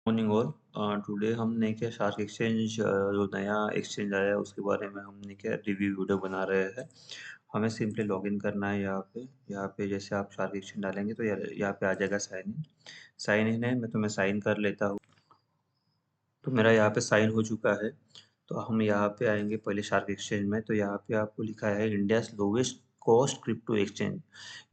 Morning all. Today हमने क्या shark exchange जो नया एक्सचेंज आया है उसके बारे में हमने क्या रिव्यू वीडियो बना रहे हैं। हमें सिंपली लॉगिन करना है यहाँ पे जैसे आप शार्क एक्सचेंज डालेंगे तो यहाँ पे आ जाएगा साइन इन है। मैं तुम्हें साइन कर लेता हूँ। तो मेरा यहाँ पे साइन हो चुका है। तो हम यहाँ पे आएंगे पहले शार्क एक्सचेंज में। तो यहाँ पे आपको लिखा है India lowest cost crypto exchange.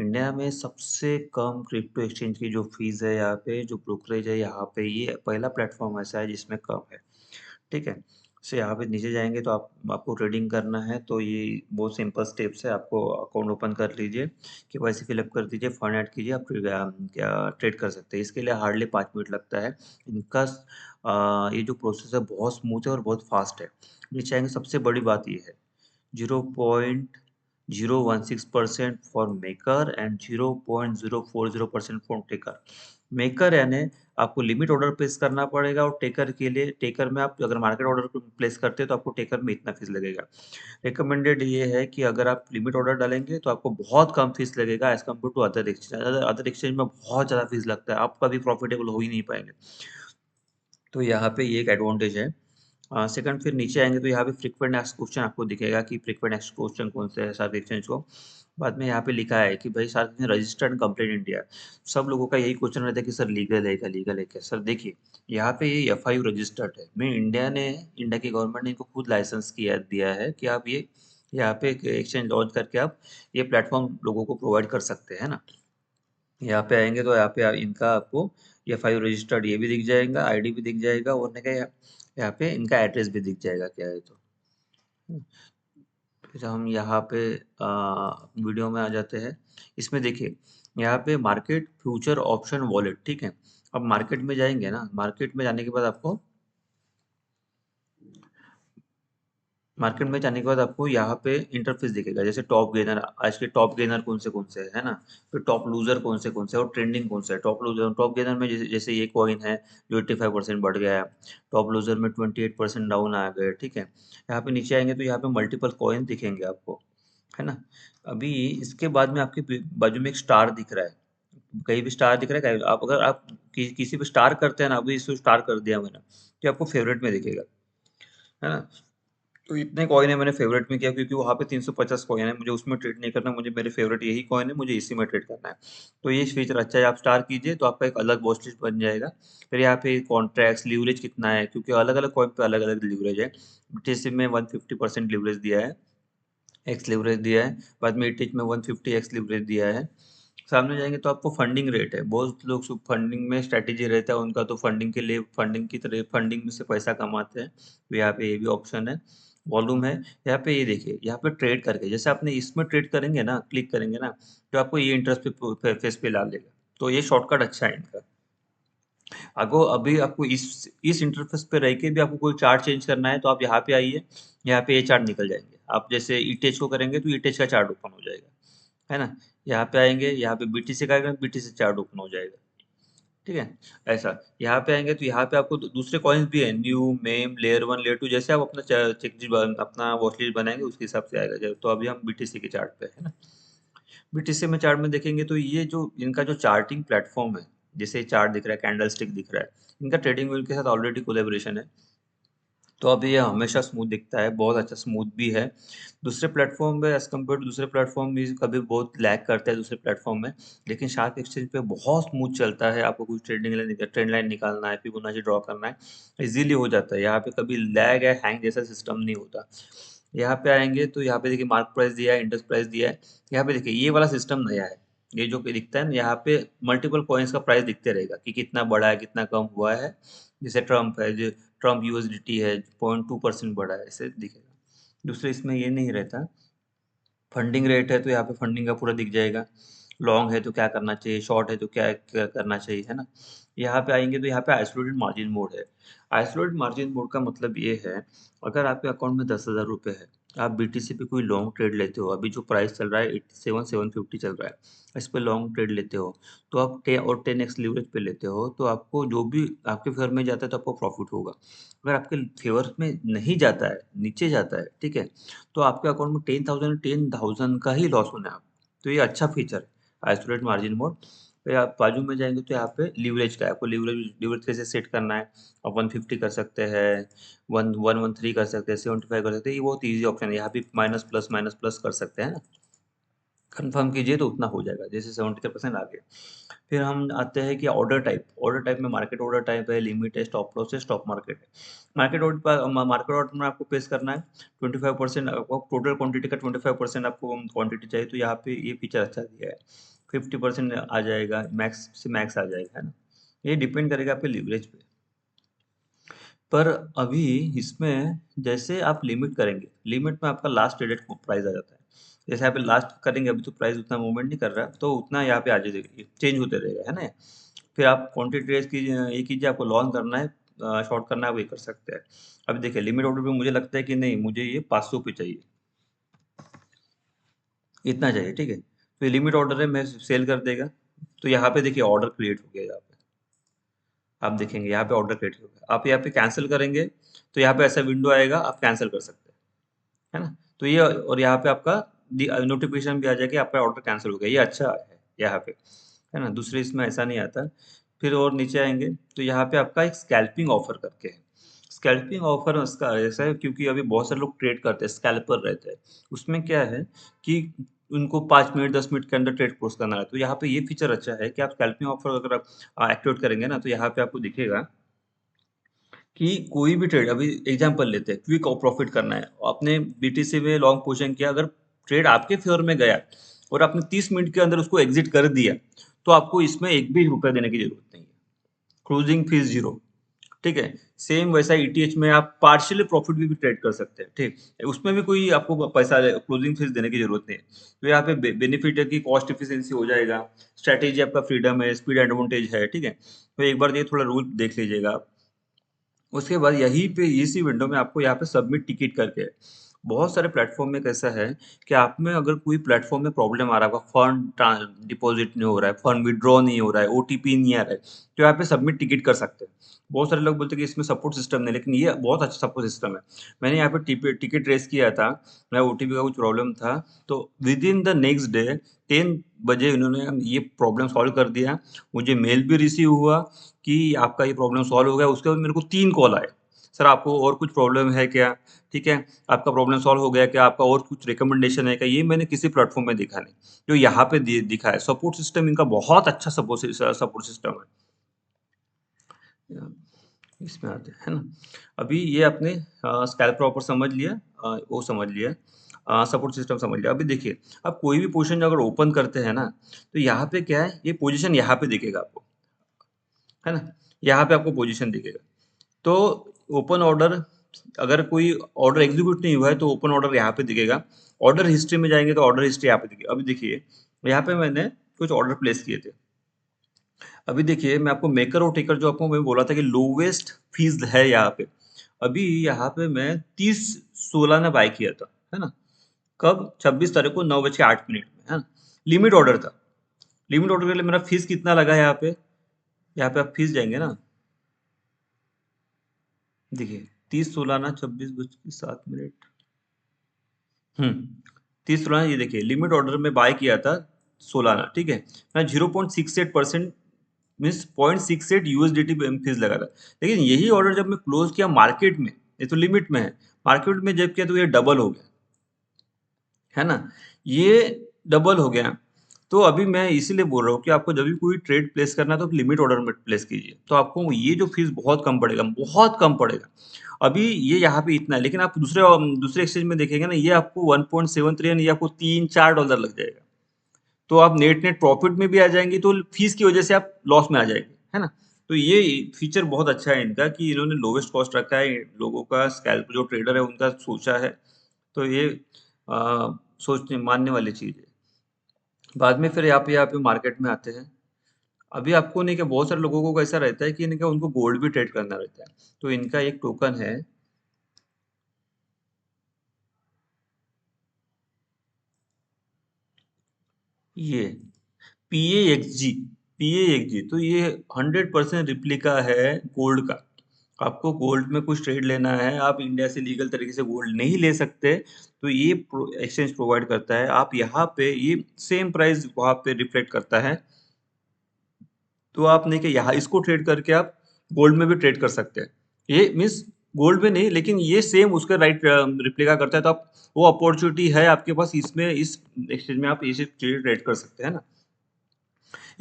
India में सबसे कम क्रिप्टो एक्सचेंज की जो फीस है, यहाँ पे जो ब्रोकरेज है, यहाँ पे ये पहला प्लेटफॉर्म ऐसा है जिसमें कम है। ठीक है। से यहाँ पे नीचे जाएंगे तो आपको ट्रेडिंग करना है। तो ये बहुत सिंपल स्टेप्स है। आपको अकाउंट ओपन कर लीजिए, केवाईसी फिलअप कर दीजिए, फंड ऐड कीजिए, आप क्या ट्रेड कर सकते हैं। इसके लिए हार्डली 5 मिनट लगता है। इनका ये जो प्रोसेस है बहुत स्मूथ है और बहुत फास्ट है। नीचे आएंगे, सबसे बड़ी बात ये है 0.016% for maker and 0.040% for taker. Maker यानी आपको लिमिट ऑर्डर प्लेस करना पड़ेगा, और टेकर के लिए, टेकर में आप अगर मार्केट ऑर्डर प्लेस करते हैं तो आपको टेकर में इतना फीस लगेगा। रिकमेंडेड ये है कि अगर आप लिमिट ऑर्डर डालेंगे तो आपको बहुत कम फीस लगेगा as compare to other exchange. Other exchange में बहुत ज़्यादा फीस लगता है, आप कभी प्रॉफिटेबल हो ही नहीं पाएंगे। तो यहाँ पे ये एक एडवांटेज है। सेकंड, फिर नीचे आएंगे तो यहाँ पे फ्रीक्वेंट एक्स क्वेश्चन आपको दिखेगा कि फ्रीक्वेंट एक्स क्वेश्चन कौन से है शार्क एक्सचेंज को। बाद में यहाँ पे लिखा है कि भाई shark exchange registered and complete India. सब लोगों का यही क्वेश्चन रहता है कि सर लीगल है क्या। सर देखिए, यहाँ पे ये FIU रजिस्टर्ड है। मैं इंडिया की गवर्नमेंट ने इनको खुद लाइसेंस किया दिया है कि आप ये यहाँ पे एक्सचेंज लॉन्च करके आप ये प्लेटफॉर्म लोगों को प्रोवाइड कर सकते हैं ना। यहाँ पे आएंगे तो यहाँ पे इनका आपको ये 5 रजिस्टर्ड ये भी दिख जाएगा, ID भी दिख जाएगा, और क्या यहाँ पे इनका एड्रेस भी दिख जाएगा क्या है तो। फिर हम यहाँ पे वीडियो में आ जाते हैं। इसमें देखिए, यहाँ पे मार्केट फ्यूचर ऑप्शन वॉलेट। ठीक है। अब मार्केट में जाएंगे ना, मार्केट में जाने के बाद आपको मार्केट में जाने के बाद आपको यहाँ पे इंटरफेस दिखेगा, जैसे टॉप गेनर, आज के टॉप गेनर कौन से है ना। फिर टॉप लूजर कौन से और ट्रेंडिंग कौन से है। टॉप गेनर में जैसे ये कॉइन है जो 85% बढ़ गया है। टॉप लूजर में 28% डाउन आ गए। ठीक है। यहाँ पे नीचे आएंगे तो यहाँ पे मल्टीपल कॉइन दिखेंगे आपको, है ना। अभी इसके बाद में आपके बाजू में एक स्टार दिख रहा है। कहीं भी स्टार दिख रहा है, आप अगर आप किसी पे स्टार करते हैं ना, अभी इसको स्टार कर दिया मैंने, तो आपको फेवरेट में दिखेगा, है ना। तो इतने कॉइन है मैंने फेवरेट में किया क्योंकि वहाँ पे 350 कॉइन है, मुझे उसमें ट्रेड नहीं करना, मुझे मेरे फेवरेट यही कॉइन है, मुझे इसी में ट्रेड करना है। तो ये फीचर अच्छा है, आप स्टार कीजिए तो आपका एक अलग वॉच लिस्ट बन जाएगा। फिर यहाँ पे कॉन्ट्रैक्ट्स लीवरेज कितना है, क्योंकि अलग अलग कॉइन पे अलग अलग लीवरेज है। BTC में 150% लीवरेज दिया है, एक्स लीवरेज दिया है। बाद में ETH में 150x लीवरेज दिया है। सामने जाएंगे तो आपको फंडिंग रेट है। बहुत लोग फंडिंग में स्ट्रैटेजी रहता है उनका, तो फंडिंग के लिए फंडिंग की तरह फंडिंग में से पैसा कमाते हैं, तो यहाँ पे ये भी ऑप्शन है। वॉल्यूम है। यहाँ पे ये देखिए, यहाँ पे ट्रेड करके जैसे आपने इसमें ट्रेड करेंगे ना, क्लिक करेंगे ना, तो आपको ये इंटरेस्ट पे फेस पे ला लेगा। तो ये शॉर्टकट अच्छा है इनका। अगर अभी आपको इस इंटरफेस पे रह के भी आपको कोई चार्ट चेंज करना है तो आप यहाँ पे आइए, यहाँ पे ये चार्ट निकल जाएंगे। आप जैसे ETH को करेंगे तो ETH का चार्ट ओपन हो जाएगा, है ना। यहाँ पे आएंगे, यहाँ पे BTC का करेंगे, BTC चार्ट ओपन हो जाएगा। ठीक है। ऐसा यहाँ पे आएंगे तो यहाँ पे आपको दूसरे कॉइन्स भी है, न्यू, मेम, लेयर 1 लेयर 2, जैसे आप अपना अपना वॉचलिस्ट बनाएंगे उसके हिसाब से आएगा। तो अभी हम BTC के चार्ट पे है ना। BTC में चार्ट में देखेंगे तो ये जो इनका जो चार्टिंग प्लेटफॉर्म है, जैसे चार्ट दिख रहा है, कैंडल स्टिक दिख रहा है, इनका ट्रेडिंग व्हील के साथ ऑलरेडी कोलेबोरेशन है। तो अब ये हमेशा स्मूथ दिखता है, बहुत अच्छा स्मूथ भी है। दूसरे प्लेटफॉर्म पे एज कम्पेयर टू दूसरे प्लेटफॉर्म भी कभी बहुत लैग करता है दूसरे प्लेटफॉर्म में, लेकिन शार्क एक्सचेंज पे बहुत स्मूथ चलता है। आपको कुछ ट्रेंड लाइन निकालना है, फिबोनाची ड्रॉ करना है, इजीली हो जाता है। यहाँ पे कभी लैग है, हैंग जैसा सिस्टम नहीं होता। यहाँ पे आएंगे तो यहाँ पे देखिए मार्क प्राइस दिया है, इंडेक्स प्राइस दिया है। यहाँ पे देखिए ये वाला सिस्टम नया है। ये जो कि दिखता है ना, यहाँ पे मल्टीपल कॉइन्स का प्राइस दिखते रहेगा कि कितना बढ़ा है, कितना कम हुआ है। जैसे ट्रम्प है, जो ट्रम्प USDT है, 0.2% बढ़ा है, ऐसे दिखेगा। दूसरे इसमें ये नहीं रहता। फंडिंग रेट है तो यहाँ पे फंडिंग का पूरा दिख जाएगा। लॉन्ग है तो क्या करना चाहिए, शॉर्ट है तो क्या क्या करना चाहिए, है ना। यहाँ पे आएंगे तो यहाँ पे आइसोलेटेड मार्जिन मोड है। आइसोलेटेड मार्जिन मोड का मतलब ये है, अगर आपके अकाउंट में 10,000 रुपये है, आप BTC पे कोई लॉन्ग ट्रेड लेते हो, अभी जो प्राइस चल रहा है 87,750 चल रहा है, इस पे लॉन्ग ट्रेड लेते हो, तो आप 10x लीवरेज पे लेते हो, तो आपको जो भी आपके फेवर में जाता है तो आपको प्रॉफिट होगा। अगर आपके फेवर में नहीं जाता है, नीचे जाता है, ठीक है, तो आपके अकाउंट में 10,000 का ही लॉस होना है आपको। तो ये अच्छा फीचर है आइसोलेट मार्जिन मोड। फिर आप बाजू में जाएंगे तो यहाँ पे लीवरेज का है, आपको लीवरेज लीवरेज कैसे सेट करना है। आप 150 कर सकते हैं, 113 कर सकते हैं, 75 कर सकते हैं, ये बहुत ईजी ऑप्शन है। यहाँ भी माइनस प्लस कर सकते हैं ना, कंफर्म कीजिए तो उतना हो जाएगा, जैसे 73% आ गया। फिर हम आते हैं कि ऑर्डर टाइप में मार्केट ऑर्डर टाइप है, लिमिट है, स्टॉप लॉस है, स्टॉप मार्केट है। मार्केट ऑर्डर में आपको पेश करना है 25%, आपको टोटल क्वांटिटी का 25% आपको क्वांटिटी चाहिए, तो यहाँ पे ये फीचर अच्छा दिया है। 50% आ जाएगा, मैक्स से मैक्स आ जाएगा, है ना। ये डिपेंड करेगा आपके लिवरेज पे। पर अभी इसमें जैसे आप लिमिट करेंगे, लिमिट में आपका लास्ट ट्रेडेड प्राइस आ जाता है। जैसे यहाँ पे लास्ट करेंगे, अभी तो प्राइस उतना मूवमेंट नहीं कर रहा, तो उतना यहाँ पे आ जाएगा, चेंज होते रहेगा, है ना। फिर आप क्वांटिटी ट्रेस कीजिए, ये कीजिए, आपको लॉन्ग करना है, शॉर्ट करना है, वो ये कर सकते हैं। अभी देखिए लिमिट ऑर्डर पे मुझे लगता है कि नहीं, मुझे ये 500 पे चाहिए, इतना चाहिए, ठीक है। तो ये लिमिट ऑर्डर है, मैं सेल कर देगा। तो यहाँ पे देखिए ऑर्डर क्रिएट हो गया यहाँ पे, आप देखेंगे यहाँ पे ऑर्डर क्रिएट हो गया। आप यहाँ पे कैंसिल करेंगे तो यहाँ पे ऐसा विंडो आएगा, आप कैंसिल कर सकते हैं, है ना। तो ये, और यहाँ पे आपका नोटिफिकेशन भी आ जाएगा कि आपका ऑर्डर कैंसिल हो गया, ये अच्छा है यहाँ पे, है ना। दूसरे इसमें ऐसा नहीं आता। फिर और नीचे आएंगे तो यहाँ पे आपका एक स्कैल्पिंग ऑफर करके है। स्कैल्पिंग ऑफर उसका ऐसा है क्योंकि अभी बहुत सारे लोग ट्रेड करते हैं, स्कैल्पर रहते हैं। उसमें क्या है कि उनको 5 मिनट 10 मिनट के अंदर ट्रेड क्लोज करना है, तो यहाँ पे ये फीचर अच्छा है कि आप स्कैल्पिंग ऑफर अगर आप एक्टिवेट करेंगे ना, तो यहाँ पे आपको दिखेगा कि कोई भी ट्रेड, अभी एग्जांपल लेते हैं, क्विक प्रॉफिट करना है, आपने बीटीसी में लॉन्ग पोजीशन किया, अगर ट्रेड आपके फेवर में गया और आपने 30 मिनट के अंदर उसको एग्जिट कर दिया, तो आपको इसमें एक भी रुपया देने की जरूरत नहीं है, क्लोजिंग फीस जीरो, ठीक है। सेम वैसा ईटीएच में आप पार्शियल प्रॉफिट भी ट्रेड कर सकते हैं, ठीक, उसमें भी कोई आपको पैसा क्लोजिंग फीस देने की जरूरत नहीं है। तो यहाँ पे बेनिफिट है कि कॉस्ट एफिशिएंसी हो जाएगा, स्ट्रैटेजी आपका फ्रीडम है, स्पीड एडवांटेज है, ठीक है। तो एक बार ये थोड़ा रूल देख लीजिएगा आप। उसके बाद यहीं पे इसी विंडो में आपको यहाँ पे सबमिट टिकट करके है। बहुत सारे प्लेटफॉर्म में कैसा है कि आप में अगर कोई प्लेटफॉर्म में प्रॉब्लम आ रहा है, फंड डिपॉजिट नहीं हो रहा है, फंड विड्रॉ नहीं हो रहा है, ओटीपी नहीं आ रहा है, तो यहाँ पे सबमिट टिकट कर सकते हैं। बहुत सारे लोग बोलते हैं कि इसमें सपोर्ट सिस्टम नहीं, लेकिन ये बहुत अच्छा सपोर्ट सिस्टम है। मैंने यहाँ पे टिकट रेस किया था, मेरा ओटीपी का कुछ प्रॉब्लम था, तो with in the next day 10 बजे इन्होंने ये प्रॉब्लम सॉल्व कर दिया। मुझे मेल भी रिसीव हुआ कि आपका ये प्रॉब्लम सॉल्व हो गया। उसके बाद मेरे को 3 कॉल आए, सर आपको और कुछ प्रॉब्लम है क्या? ठीक है, आपका प्रॉब्लम सॉल्व हो गया क्या? आपका और कुछ रिकमेंडेशन है क्या? ये मैंने किसी प्लेटफॉर्म में देखा नहीं, जो यहाँ पे दिखा है। सपोर्ट सिस्टम इनका बहुत अच्छा सपोर्ट सिस्टम है। इसमें आते हैं, है ना। अभी ये आपने स्कैल्प प्रॉपर समझ लिया, वो समझ लिया, सपोर्ट सिस्टम समझ लिया। अभी देखिए, आप कोई भी पोजीशन अगर ओपन करते हैं ना, तो यहाँ पे क्या है, ये पोजीशन यहाँ पे दिखेगा आपको, है ना। यहाँ पे आपको पोजीशन दिखेगा। तो ओपन ऑर्डर, अगर कोई ऑर्डर एग्जीक्यूट नहीं हुआ है तो ओपन ऑर्डर यहाँ पे दिखेगा। ऑर्डर हिस्ट्री में जाएंगे तो ऑर्डर हिस्ट्री यहाँ पे दिखेगी। अभी देखिए यहाँ पे मैंने कुछ ऑर्डर प्लेस किए थे। अभी देखिए मैं आपको मेकर और टेकर, जो आपको मैं बोला था कि लोवेस्ट फीस है यहाँ पे, अभी यहाँ पे मैं 30/16 ने बाय किया था, है ना। कब? 26 तारीख को 9:08 में, है ना। लिमिट ऑर्डर था। लिमिट ऑर्डर के लिए मेरा फीस कितना लगा है यहाँ पे? यहाँ पे आप फीस जाएंगे ना, देखिए 30/16 ना 26:07। 30/16, ये देखिए लिमिट ऑर्डर में बाय किया था 16 ना, ठीक है। मैं 0.68% मीन्स 0.68 यूएसडीटी फीस लगा था। लेकिन यही ऑर्डर जब मैं क्लोज किया मार्केट में, ये तो लिमिट में है, मार्केट में जब किया तो ये डबल हो गया, है ना। ये डबल हो गया। तो अभी मैं इसीलिए बोल रहा हूँ कि आपको जब भी कोई ट्रेड प्लेस करना है तो लिमिट ऑर्डर में प्लेस कीजिए, तो आपको ये जो फीस बहुत कम पड़ेगा, बहुत कम पड़ेगा। अभी ये यहाँ पे इतना है, लेकिन आप दूसरे दूसरे एक्सचेंज में देखेंगे ना, ये आपको 1.73, ये आपको $3-4 लग जाएगा। तो आप नेट नेट प्रॉफिट में भी आ जाएंगे, तो फीस की वजह से आप लॉस में आ जाएंगे, है ना। तो ये फीचर बहुत अच्छा है इनका कि इन्होंने लोवेस्ट कॉस्ट रखा है, लोगों का स्कैल्प जो ट्रेडर है उनका सोचा है। तो ये सोचने मानने वाली चीज है। बाद में फिर यहाँ पे मार्केट में आते हैं। अभी आपको नहीं, कि बहुत सारे लोगों को ऐसा रहता है कि इनका उनको गोल्ड भी ट्रेड करना रहता है। तो इनका एक टोकन है, ये PAXG। PAXG तो ये 100% रिप्लिका है गोल्ड का। आपको गोल्ड में कुछ ट्रेड लेना है, आप इंडिया से लीगल तरीके से गोल्ड नहीं ले सकते, तो ये एक्सचेंज प्रोवाइड करता है। आप यहाँ पे ये सेम प्राइस वहाँ पे रिफ्लेक्ट करता है, तो आपने क्या यहाँ इसको ट्रेड करके आप गोल्ड में भी ट्रेड कर सकते हैं। ये मीन्स गोल्ड में नहीं, लेकिन ये सेम उसका राइट रिप्लिका करता है, तो आप वो अपॉर्चुनिटी है आपके पास, इसमें इस एक्सचेंज में आप ये चीजें ट्रेड कर सकते हैं ना।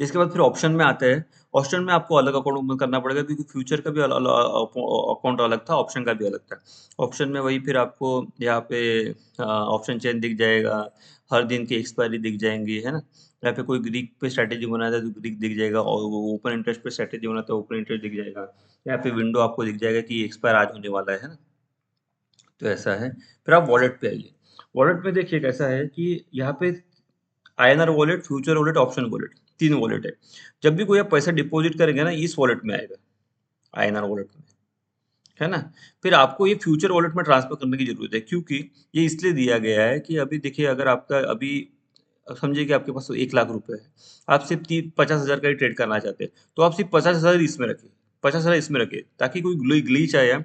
इसके बाद फिर ऑप्शन में आते हैं। ऑप्शन में आपको अलग अकाउंट ओपन करना पड़ेगा, क्योंकि फ्यूचर का भी अकाउंट अलग था, ऑप्शन का भी अलग था। ऑप्शन में वही फिर आपको यहाँ पे ऑप्शन चेन दिख जाएगा, हर दिन की एक्सपायरी दिख जाएंगी, है ना। यहाँ पे कोई ग्रीक पे स्ट्रैटेजी बनाता है तो ग्रीक दिख जाएगा, और वो ओपन इंटरेस्ट पे स्ट्रैटेजी बनाता है ओपन इंटरेस्ट दिख जाएगा। यहाँ पे विंडो आपको दिख जाएगा कि एक्सपायर आज होने वाला है ना। तो ऐसा है। फिर आप वॉलेट पे आइए। वॉलेट में देखिए कैसा है कि यहाँ पे INR wallet, future wallet, option wallet, तीन वॉलेट है। जब भी कोई आप पैसा डिपॉजिट करेंगे ना, इस वॉलेट में आएगा, आईएनआर वॉलेट में, है ना। फिर आपको ये फ्यूचर वॉलेट में ट्रांसफर करने की जरूरत है, क्योंकि ये इसलिए दिया गया है कि अभी देखिए, अगर आपका अभी समझिए कि आपके पास 1 लाख रुपए है, आप सिर्फ 50,000 का ही ट्रेड करना चाहते हैं, तो आप सिर्फ 50,000 इसमें रखिए, 50,000 इसमें रखिए, ताकि कोई ग्लीच आया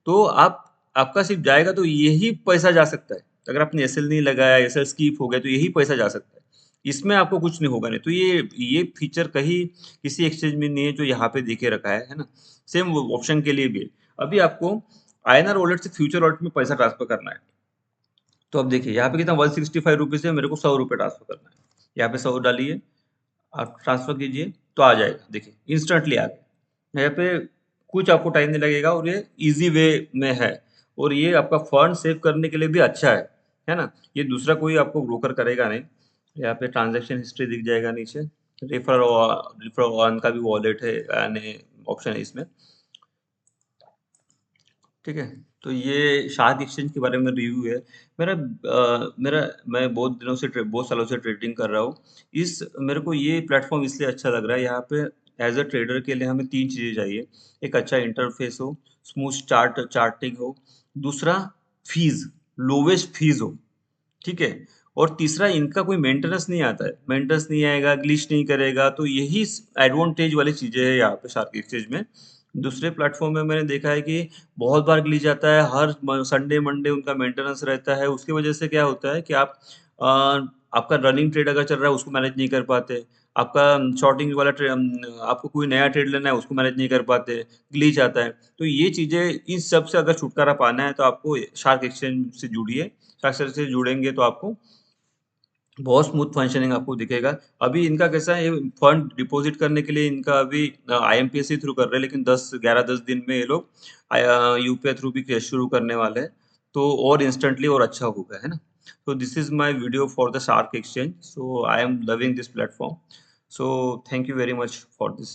तो आप आपका सिर्फ जाएगा तो यही पैसा जा सकता है। अगर आपने एसएल नहीं लगाया, एसएल स्कीप हो गया, तो यही पैसा जा सकता है, इसमें आपको कुछ नहीं होगा। नहीं तो ये फीचर कहीं किसी एक्सचेंज में नहीं है जो यहाँ पे देके रखा है ना। सेम ऑप्शन के लिए भी है। अभी आपको आईएनआर वॉलेट से फ्यूचर वॉलेट में पैसा ट्रांसफर करना है, तो अब देखिए यहाँ पे कितना 165 रुपीज है, मेरे को 100 रुपये ट्रांसफर करना है। यहाँ पे 100 डालिए, आप ट्रांसफर कीजिए तो आ जाएगा, देखिए इंस्टेंटली आ गया। यहाँ पे कुछ आपको टाइम नहीं लगेगा, और ये इजी वे में है, और ये आपका फंड सेव करने के लिए भी अच्छा है ना। ये दूसरा कोई आपको ब्रोकर करेगा नहीं। यहाँ पे ट्रांजैक्शन हिस्ट्री दिख जाएगा नीचे। रेफर रेफर वन का भी वॉलेट है, यानी ऑप्शन है इसमें। ठीक है। तो ये शार्क एक्सचेंज के बारे में रिव्यू है मेरा। मेरा मैं बहुत सालों से ट्रेडिंग कर रहा हूँ। इस मेरे को ये प्लेटफॉर्म इसलिए अच्छा लग रहा है, यहाँ पे एज अ ट्रेडर के लिए हमें तीन चीज़ें चाहिए। एक अच्छा इंटरफेस हो, स्मूथ चार्टिंग हो, दूसरा फीस, लोवेस्ट फीस हो, ठीक है, और तीसरा इनका कोई मेंटेनेंस नहीं आता है, मेंटेनेंस नहीं आएगा, ग्लिच नहीं करेगा, तो यही एडवांटेज वाली चीजें है यहाँ पे शार्क एक्सचेंज में। दूसरे प्लेटफॉर्म में मैंने देखा है कि बहुत बार ग्लिच आता है, हर संडे मंडे उनका मेंटेनेंस रहता है, उसकी वजह से क्या होता है कि आप अ, आपका रनिंग ट्रेड अगर चल रहा है उसको मैनेज नहीं कर पाते, आपका शॉर्टिंग वाला आपको कोई नया ट्रेड लेना है उसको मैनेज नहीं कर पाते, ग्लिच आता है। तो ये चीजें, इन सब से अगर छुटकारा पाना है तो आपको शार्क एक्सचेंज से जुड़िए। साक्षर से जुड़ेंगे तो आपको बहुत स्मूथ फंक्शनिंग आपको दिखेगा। अभी इनका कैसा है, फंड डिपॉजिट करने के लिए इनका अभी आईएमपीएस ही थ्रू कर रहे हैं, लेकिन 10 11 10 दिन में ये लोग यूपीआई थ्रू भी शुरू करने वाले हैं, तो और इंस्टेंटली और अच्छा होगा, है ना। तो this is my video for the shark exchange, so I am loving this platform, so thank you very much for this.